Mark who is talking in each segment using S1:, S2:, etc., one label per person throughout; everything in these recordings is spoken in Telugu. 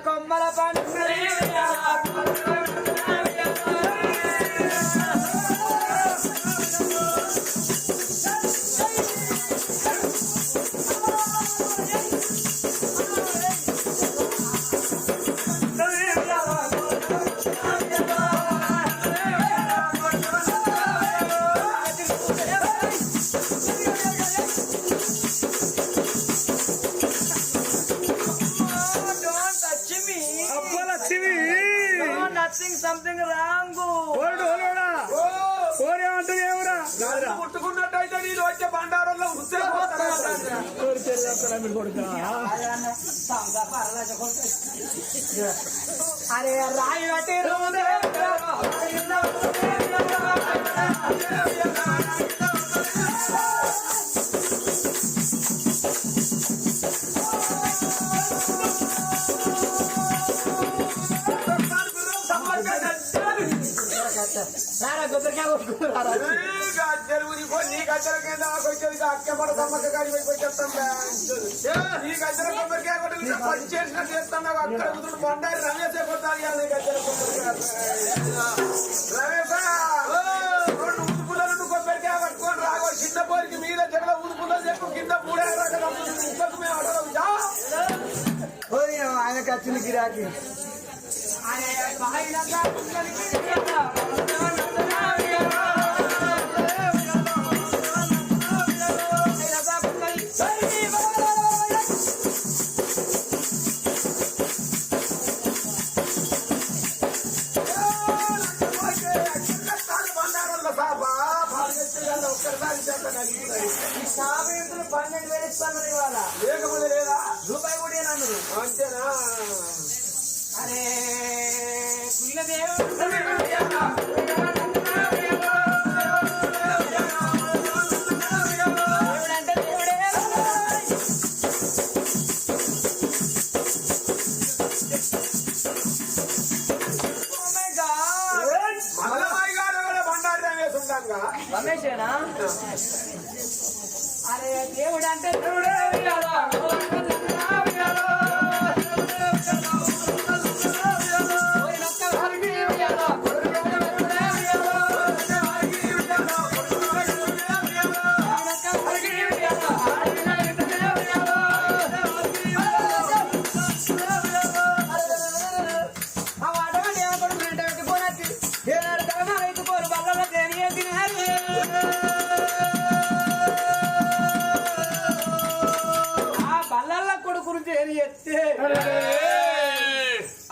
S1: కొమ్మల పండు సంథింగ్ రాంగ్
S2: ముట్టుకున్నట్టయితే నేను వచ్చే బండారంలో
S1: అరే రాయి బట్టి రారా గొప్పగా
S2: నీ గజ్జల కింద వచ్చేది అక్కపడ సమ్మక్క గారి చెప్తాం నీ గజ్జల కొబ్బరికాయ కొట్టి పని చేసినట్టు చేస్తాను అక్కడ కుదురు బండారి రమేష్ కొట్టాలి గజ్జల కొబ్బరికాయ రమేష్ ఊదుపుల్లలు కొబ్బరికాయ పట్టుకొని రాగో చిన్న పోరికి మీద జగల ఊదుపుల్లలు చెప్పు కింద మూడే ఇంకొక మేము అడగదు
S1: ఆయనకు వచ్చిన గిరాకీ సాబితులు 12,000 ఇస్తాను ఇవాళ
S2: లేకపోతే లేదా
S1: రూపాయి కూడా అన్నారు
S2: అంతేనా
S1: అరే కులదేవ రమేషేనా అరే దేవుడు అంటే దేవుడే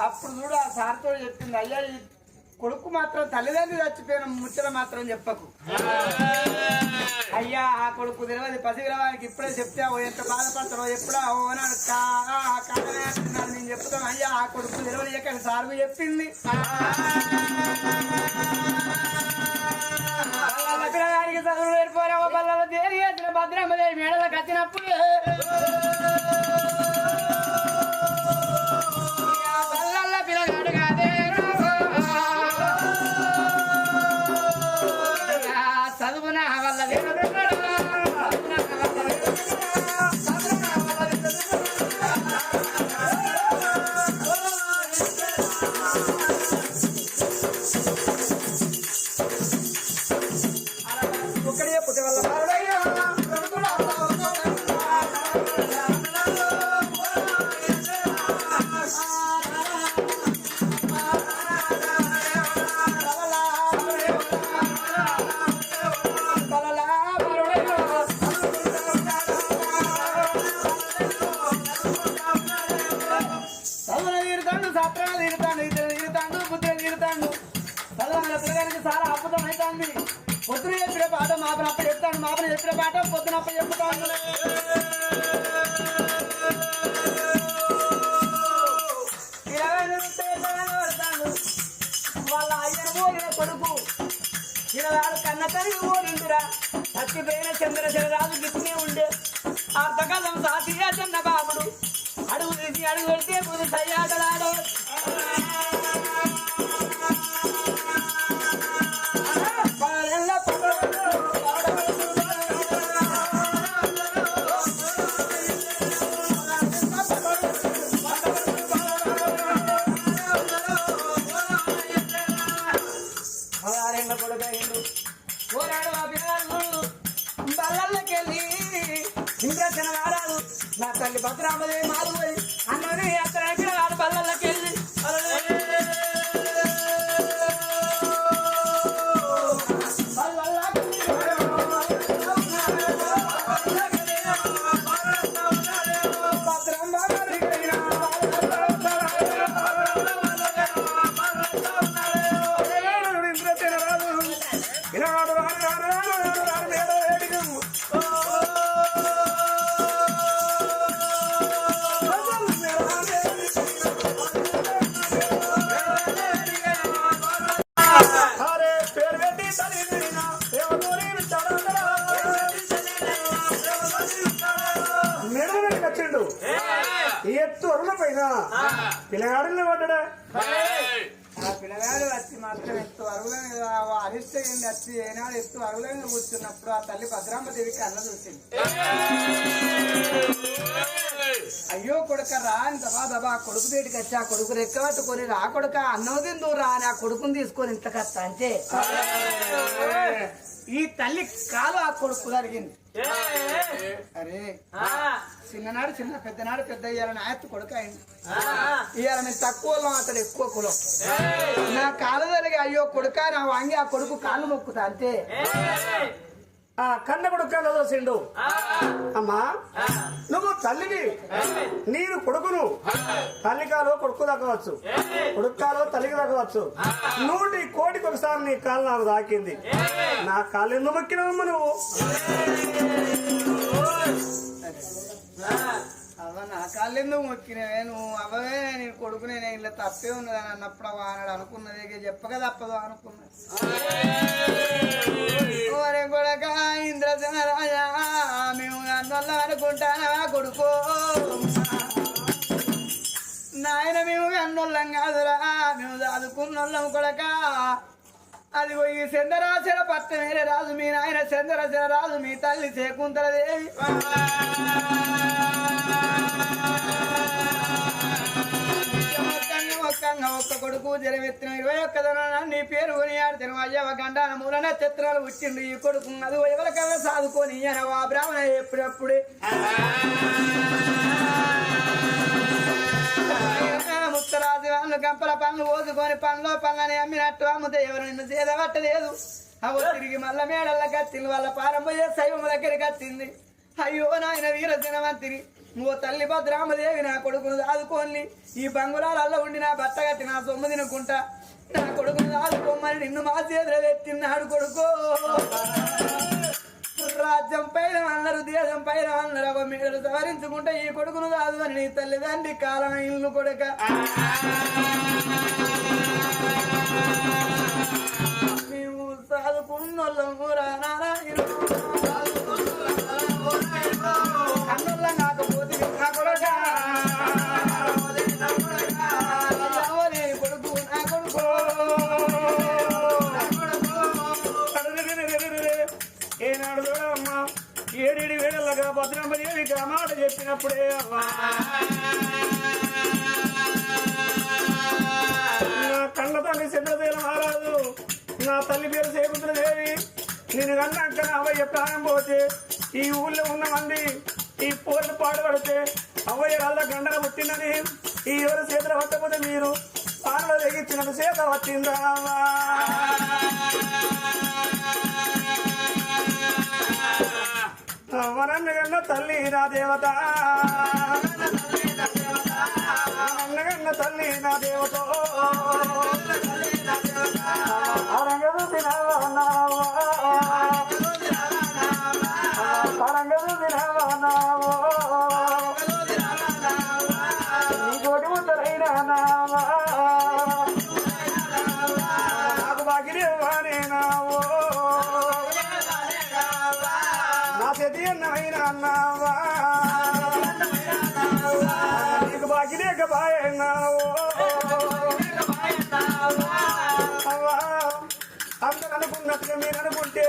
S1: అప్పుడు చూడు ఆ సార్తో చెప్పింది అయ్యా ఈ కొడుకు మాత్రం తల్లిదండ్రులు చచ్చిపోయిన ముచ్చట మాత్రం చెప్పకు అయ్యా ఆ కొడుకు తెలియదు పసిగిరవానికి ఇప్పుడే చెప్తే ఎంత బాధపడతాడో ఎప్పుడో ఓనాడు కాదనే అంటున్నాను నేను చెప్తాను అయ్యా ఆ కొడుకు తెలియదు ఎక్కడ సార్కు చెప్పింది పిల్లగారికి చదువు నేర్పోరావో బల్లలో దేని వచ్చిన భద్రమ్మదేవి మేడలకు వచ్చినప్పుడు పిల్లగాడు కాదే చదువున వల్ల ఒక్కడే పుట్టే వల్ల చాలా అద్భుతం అవుతుంది పొద్దున చెప్పిన పాట మాపన అప్పుడు చెప్తాను మాపన చెప్పిన పాట పొద్దున అప్పుడు చెప్తాను వాళ్ళ అయ్యను పోలిన కొడుకు ఈయనవాడు కన్న తల్లి పోలిందిరా చచ్చిపోయిన చంద్రశేఖరరాజు గిట్టునే ఉండే అర్థకాలం సాతిగా చిన్న బాబుడు అడుగు తీసి అడుగు పెడితే ముందు సయ్యాటలాడు నా తల్లి భద్రామదేవి మారిపోయి అన్నది అక్కడ ఆడ బల్లకి వెళ్ళి
S2: ఎత్తు అరుల పైన పిల్లగాడుని పడ్డా
S3: ఆ పిల్లగాడు వచ్చి మాత్రం ఎత్తు అరుగులని అరిష్టండి వచ్చి ఏనాడు ఎత్తు అరుగులని కూర్చున్నప్పుడు ఆ తల్లి భద్రాంబదేవికి అన్న చూసింది. అయ్యో కొడుక రా అని దబా కొడుకు బయటికి వచ్చి ఆ కొడుకు రెక్కబట్టుకొని రా కొడుక అన్నం తిందు రా అని ఆ కొడుకుని తీసుకొని ఇంత కష్ట అంటే ఈ తల్లి కాలు ఆ కొడుకు జరిగింది. అరే చిన్ననాడు చిన్న పెద్దనాడు పెద్ద ఇయ్యాలని ఆయత్తు కొడుకు అయింది. ఇవాళ నేను తక్కువ అతడు ఎక్కువ కులం. నా కాలు జరిగి అయ్యో కొడుక నా వాంగి ఆ కొడుకు కాళ్ళు మొక్కుతా అంతే
S2: ఆ కన్న కొడుకు చూసిండు. అమ్మా నువ్వు తల్లివి, నేను కొడుకును. తల్లికాలో కొడుకు దక్కవచ్చు, కొడుకాలో తల్లికి దక్కవచ్చు. 100 కోటికి ఒకసారి నీ కాలు నాకు దాకింది. నా కాళ్ళు ఎందుకు మొక్కినవమ్మ నువ్వు?
S3: అవ్వ నా కాళ్ళు ఎందుకు మొక్కినవే నువ్వు? అవ్వవే నేను కొడుకునే ఇలా తప్పే ఉన్నదని అన్నప్పుడు వానాడు అనుకున్నది చెప్పక తప్పదు అనుకున్నది. ఒరే కొడక ఇంద్రసేన రాజా మేము అందువల్ల అనుకుంటానా కొడుకో నాయన మేము అన్నోళ్ళం కాదురా మేము చదువుకున్నోళ్ళం కొడక. అది పోయి చంద్రరాశల పట్టణేరే రాజు మీ నాయన చంద్రరాశల రాజు మీ తల్లి శకుంతలదేవి. ఒక్క కొడుకు జరవెత్తిన 21 దనాన్ని నీ పేరు కొని ఆడితేను అయ్యవ గండాన మూల నక్షత్రాలు పుట్టిండు ఈ కొడుకు. అది ఎవరికైనా సాదుకొని అనవా బ్రాహ్మణ ఎప్పుడప్పుడే ముత్తరాజు వాళ్ళు గంపల పనులు పోసుకొని పనులో పనులని అమ్మినట్టు అమ్ముతే ఎవరు నిన్ను చేదవట్టలేదు. అవ తిరిగి మళ్ళా మేడల్ల కత్తింది వాళ్ళ పారంపోయే శైవం దగ్గరికి వచ్చింది. అయ్యో నాయన వీరసేనవంతిని నువ్వు తల్లి భద్రామదేవి నా కొడుకును దాదుకోని ఈ బంగుళాలలో ఉండి నా బట్ట కట్టి నా సొమ్ము తినుకుంటా నా కొడుకును దాదుకోమని నిన్ను మా చేతులు పెట్టినాడు కొడుకో. రాజ్యం పైన అన్నారు దేశం పైన అన్నారు ఒక మీడలు సవరించుకుంటే ఈ కొడుకును కాదు అని నీ తల్లిదండ్రి కాలం ఇల్లు కొడుక. మేము చదువుకున్నోళ్ళము రానారాయణ అన్నోళ్ళ కాకపోతే నా కొడుక కొడుకు నా కొడుకు
S2: ఏనాడు చూడమ్మా 7 వేళలుగా భద్రాంబదేవికి ఆ మాట చెప్పినప్పుడే అమ్మా నా కన్న తల్లి చంద్రదేవి మహారాజు నా తల్లి పేరు శకుంతలదేవి. నేను కన్నాక నా అవయ్య ప్రాణం పోతే ఈ ఊళ్ళో ఉన్న మంది ఈ పోర్లు పాడుపడితే అవయ్య వాళ్ళ గండన పుట్టిందని ఈ ఎవరు చేతులు పట్టకపోతే మీరు పాలలో తెగించినట్టు చేత పట్టిందా వనన్నగన్న తల్లి నా దేవత, అన్నగన్న తల్లి నా దేవత అరంగదు తినవన్నావా అరంగదు తినవన్నావో నీ కోటి ముద్దరైనా నావా నాకు బాగిలేవానే నావో నా చేతి అన్నమైనా అన్నావా నీకు బాగి లేక బాయన్నావో అందరు అనుకున్నట్టుగా మీరు అనుకుంటే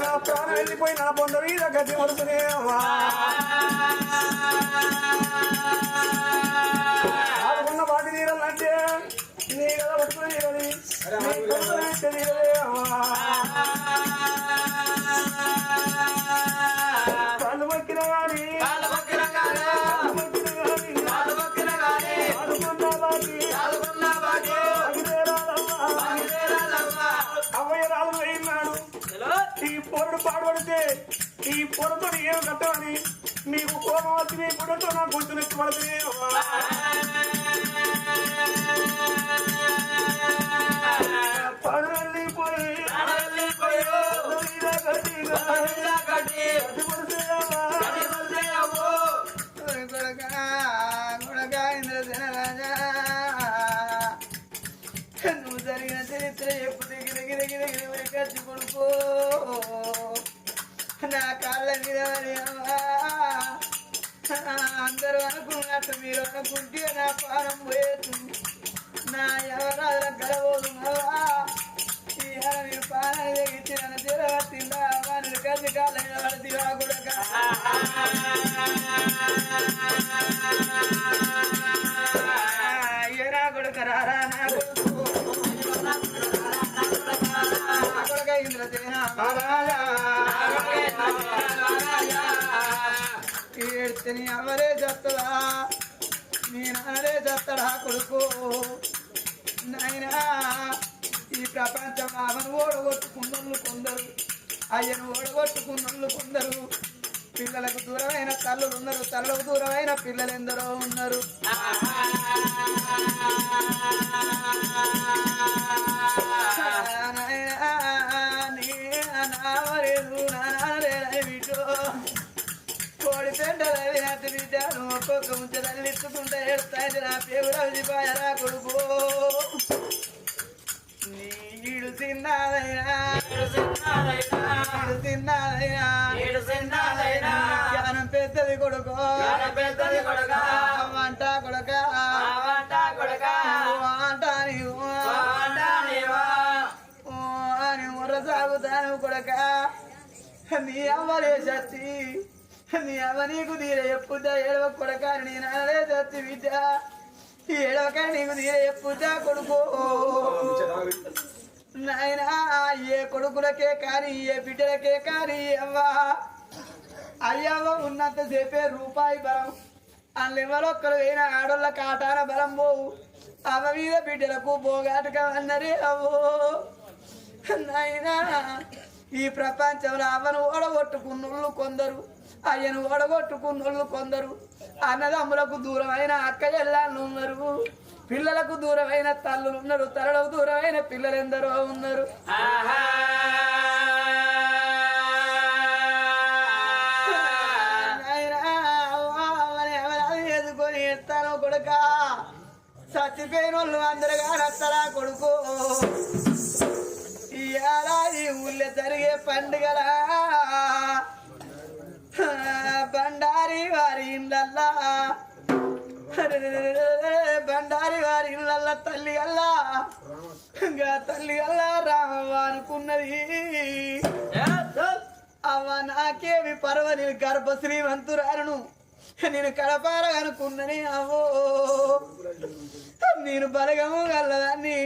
S2: నా ప్రాణం వెళ్ళిపోయి నా బొంద మీద గది వడుకునేవా ఆడుకున్న బాగి తీరాలంటే నీ కదా పట్టుకునేది కాళ్ళు మొక్కిన కానీ పొడతో ఏం కట్టమని నీకు కోపం వచ్చింది పొడతో నా గొంతులు ఎత్తి పడుతుంది
S3: నువ్వు జరిగిన చరిత్ర ఎప్పుడు ఖర్చు కొడుకో నా కాళ్ళ మీద అందరూ అనుకున్నట్టు మీరు అనుకుంటే నా పానం పోయేస్తుంది నా ఎవరాల గడవదు నేను పానం తెగించి నన్ను తెరవట్టిందా నేను కలిసి కాళ్ళ మీద పడితే కూడా నా కొడుకు రారా నా కొడుక ఇంద్రసేన ఏడ్తని అవరే చెత్తడా నీ నాన్నరే చెత్తడా కొడుకు నాయనా ఈ ప్రపంచం అవను ఓడగొట్టుకున్నోళ్ళు కొందరు అయ్యను ఓడగొట్టుకున్నోళ్ళు కొందరు పిల్లలకు దూరమైన తల్లులు ఉన్నారు తల్లులకు దూరమైన పిల్లలు ఎందరో ఉన్నారు కోడి పెండలవి నాటి బిడ్డను ఒక్కొక్క ముంచదని ఇచ్చుకుంటే ఏడుస్తాయి నా పేరు రవిపాయరా కొడుకు నీడు తిన్నాదైనా జ్ఞానం పెద్దది కొడుకు వంట కొడుక అని ముర్ర సాగుతాను కొడుక నీ అమ్మలే సత్తి నీ అమ్మ నీకు తీర ఎప్పుడా ఏడవ కొడుక నీ నాన్నలే సత్తి బిడ్డ ఏడవక నీకు తీర ఎప్పుడా కొడుకు నాయనా ఏ కొడుకులకే కానీ ఏ బిడ్డలకే కానీ అవ్వా అయ్యవ్వ ఉన్నంతసేపే రూపాయి బలం అందువరొక్కరు అయినా ఆడోళ్ళ కాటాన బలం పోవు అవ మీద బిడ్డలకు బోగాటక అన్నరే అవ్వో నాయనా ఈ ప్రపంచంలో అవ్వను ఓడగొట్టుకున్నోళ్ళు కొందరు అయ్యను ఓడగొట్టుకున్నోళ్ళు కొందరు అన్నదమ్ములకు దూరమైన అక్క చెల్లెళ్ళు ఉన్నారు పిల్లలకు దూరమైన తల్లులు ఉన్నారు తల్లులకు దూరమైన పిల్లలు ఎందరో ఉన్నారు ఎదుకొని ఎత్తాను కొడుక చచ్చిపోయిన వాళ్ళు అందరుగా నచ్చరా కొడుకు ఈ ఏడాది ఊళ్ళో జరిగే పండుగల బండారి వారి ఇళ్ళల్లా బండారి వారి ఇళ్ళల్లా తల్లి అల్లా ఇంకా తల్లి అల్లా రామవ్వ అనుకున్నది అవ్వ నాకేమి పర్వ నేను గర్భ శ్రీమంతురాలను నేను కడపార అనుకున్నని అవో నేను బలగము గల్లదాన్ని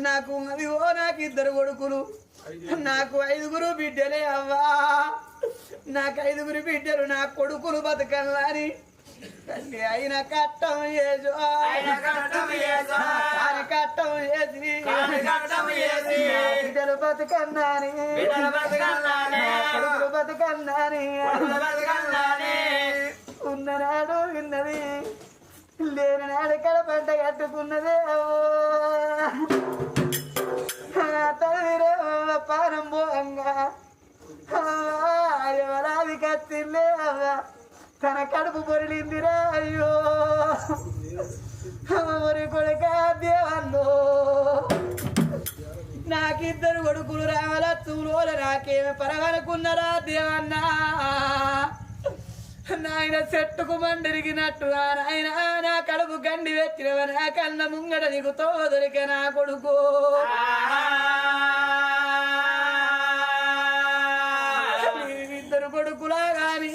S3: నాకు అదిగో నాకు 2 కొడుకులు నాకు 5 బిడ్డలే అవ్వా నాకు 5 బిడ్డలు నా కొడుకులు బతకల్లాని తల్లి అయిన కట్టం చేసు కట్టం చేసి బిడ్డలు బతకన్నాని కొడుకులు బతకన్నాని ఉన్ననాడు విన్నది లేని నాడు ఇక్కడ పంట కట్టుకున్నదే తల్లిరే పారం పోంగా ఎవరాది కత్తిలే తన కడుపు పొరిలిందిరా అయ్యో మరి కొడుక దేవన్ను నాకు 2 కొడుకులు రావాల తూలోల నాకేమి పరవనుకున్నారా దేవన్నా నాయన చెట్టుకు మండిరిగినట్టు నాయన నా కడుపు గండి వెచ్చినవ నా కన్న ముంగట నీకు తోదరిక నా కొడుకు 2 కొడుకులా గాని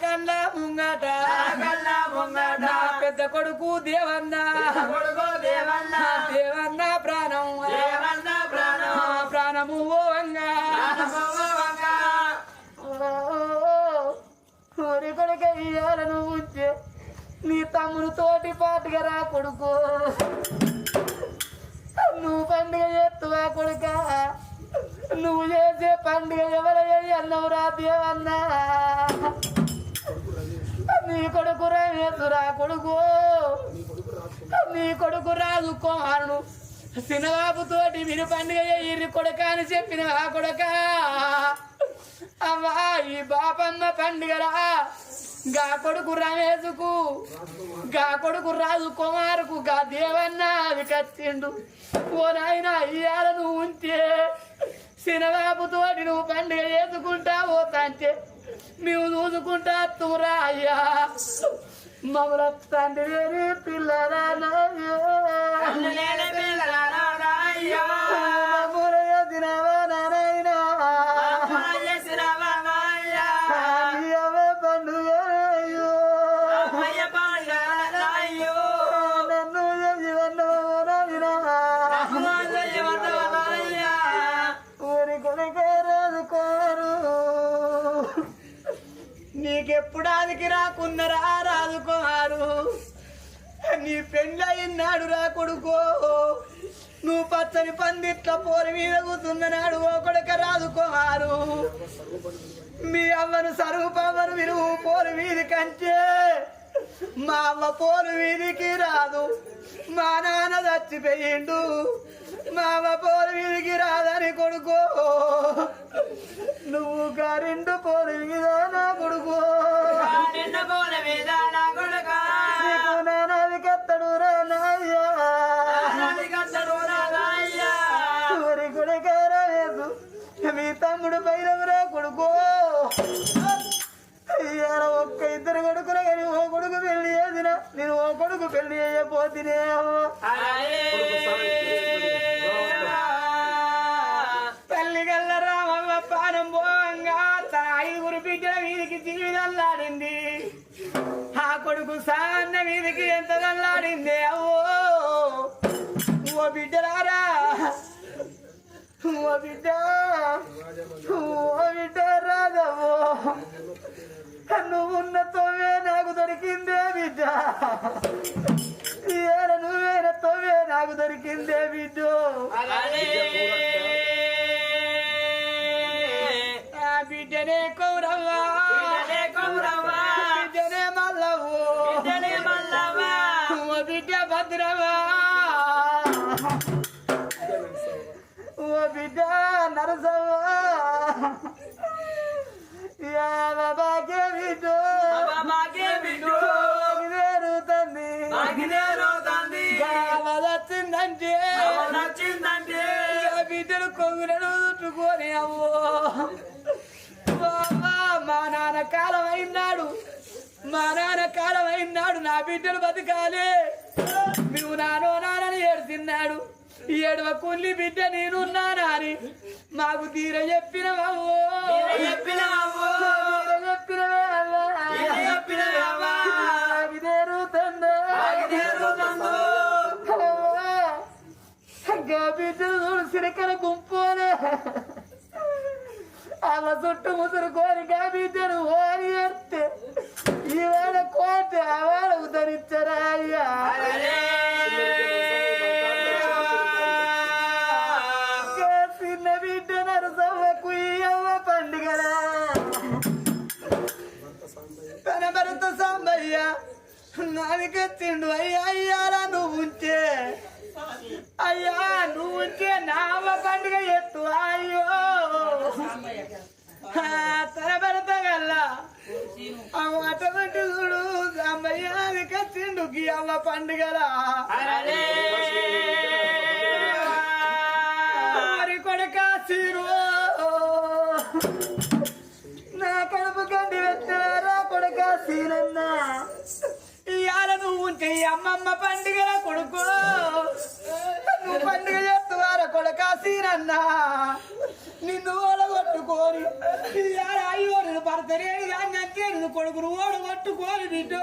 S3: కన్న ముంగట పెద్ద కొడుకు దేవన్న దేవన్న ప్రాణం ప్రాణము ఓంగా ఊరి కొడుక ఇయ్యాలను ఉంచే నీ తమ్ముడు తోటి పాటుగా రా కొడుకు నువ్వు పండుగ చేస్తువా కొడుక నువ్వు చేసే పండుగ ఎవరయ్య అన్నవురా దేవన్నా నీ కొడుకు రమేశురా కొడుకు నీ కొడుకు రాజు కుమారుడు సినబాబుతోటి మీరు పండుగ ఇరి కొడుక అని చెప్పిన ఆ కొడుక అమ్మా ఈ బాపమ్మ పండుగరా గా కొడుకు రమేశుకు గా కొడుకు రాజు కుమారుకు గా దేవన్న అవి కచ్చిండు ఓ నాయన అయ్యాల నువ్వు ఉంటే సినబాబుతోటి నువ్వు పండుగ చేసుకుంటా పోతాంటే మేము చూసుకుంటా తూరా అయ్యా మమ్మల్ని తండ్రి పిల్లరా తినవా నారాయణ పండుగ నన్ను ఊరి కొడుకే రాదుకోరు నీకెప్పుడానికి రాకున్నరా రాదుకోరు నీ పెళ్ళయినాడు రా కొడుకో నువ్వు పచ్చని పందిట్ల పోరు మీద కూతున్నాడు ఓ కొడుక రాదుకోరు మీ అమ్మను సరూపమ్మను విలువ పోరు వీధి కంటే మా అమ్మ పోరు వీధికి రాదు మా నాన్న చచ్చిపోయిండు మా అమ్మ పోరు వీధికి రాదని కొడుకో నువ్వు గారిండు పోరు మీద నా కొడుకో నీకు నాన్నది కత్తడు రా నాయ్యా ఊరి కొడుక రాలేదు మీ తమ్ముడు పైరవరా కొడుకో ఇవాళ ఒక్క ఇద్దరు కొడుకురా కానీ ఓ కొడుకు పెళ్లి చేసిన నేను ఓ కొడుకు పెళ్లి చేయబోతునే తల్లి గల్ల రామవ్వ పానం పోంగా తన 5 బిడ్డల వీధికి జీవితల్లాడింది ఆ కొడుకు సాన్న వీధికి ఎంత తల్లాడింది అవో ఓ బిడ్డలారా ఓ బిడ్డ రాజవో నువ్వున్న తోవే నాకు దొరికిందే బిడ్డ నువ్వేన తోవే నాకు దొరికిందే బిడ్డ బిడ్డనే కౌరవ్వా బిడ్డనే మల్లవు బిడ్డ భద్రవా ఓ బిడ్డ నరసవ్వా బాగే బిడ్డో వచ్చిందంటే బిడ్డలు కొంగులను చుట్టుకొని అవ్వో మా నాన్న కాలం అయినాడు నా బిడ్డలు బతకాలే నువ్వు నానని ఏడుతున్నాడు ఏడవ కుల్లి బిడ్డ నేనున్నానా అని మాకు తీర చెప్పినవో బిడ్డలు సిరకర గుంపునే అలా చుట్టూ ముసురు కోరిక బిడ్డను ఓరి ఎత్తే ఈవేళ కోట ఆవేళ ఉదరించరా అయ్యా చిన్న బిడ్డ నరసవ్వకు అవ్వ పండుగరా తన భరత సాంబయ్య నావికెత్తిండు అయ్యారా నువ్వు ఉంటే నావ పండుగ ఎత్తు అయ్యో తన భరత గల్లా అటువంటి చూడు సాంబయ్య నావికెత్తిండు అవ్వ పండుగరా మరి కొడుక సీరు నా కడుపు కండి పెట్టారా కొడుక సీరన్నా ఇవాళ నువ్వు ఉంటే అమ్మమ్మ పండుగల కొడుకు నువ్వు పండుగ చేస్తువారా కొడుక సీరన్నా నిన్ను ఓడగొట్టుకోని ఇవాళ అయ్యో నేను పడతనే కానీ కొడుకును ఓడగొట్టుకోని బిడ్డ